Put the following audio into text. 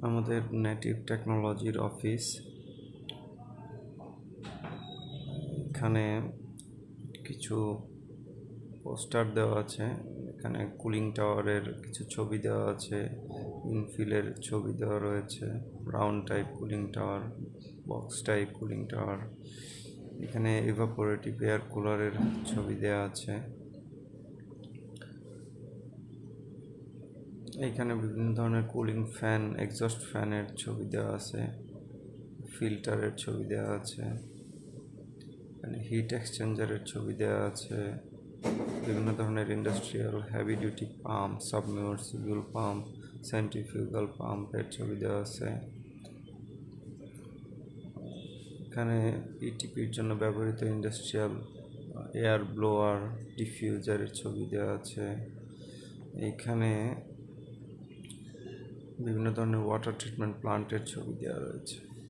আমাদের নেটিভ টেকনোলজির অফিস। এখানে কিছু পোস্টার দেওয়া আছে। এখানে কুলিং টাওয়ারের কিছু ছবি দেওয়া আছে, ইনফিলের ছবি দেওয়া রয়েছে, round type cooling tower, box type cooling tower. এখানে ইভাপোরেটিভ এয়ার কুলারের ছবি দেওয়া আছে। এখানে বিভিন্ন ধরনের কুলিং ফ্যান, এক্সস্ট ফ্যানের ছবি দেওয়া আছে, ফিল্টারের ছবি দেওয়া আছে, এখানে হিট এক্সচেঞ্জারের ছবি দেওয়া আছে, বিভিন্ন ধরনের industrial heavy duty pump, submersible pump, centrifugal পাম্পের ছবি দেওয়া আছে। এখানে ইটিপির জন্য ব্যবহৃত ইন্ডাস্ট্রিয়াল এয়ার ব্লোয়ার, ডিফিউজারের ছবি দেওয়া আছে। এইখানে বিভিন্ন ধরনের ওয়াটার ট্রিটমেন্ট প্লান্টের ছবি দেওয়া রয়েছে।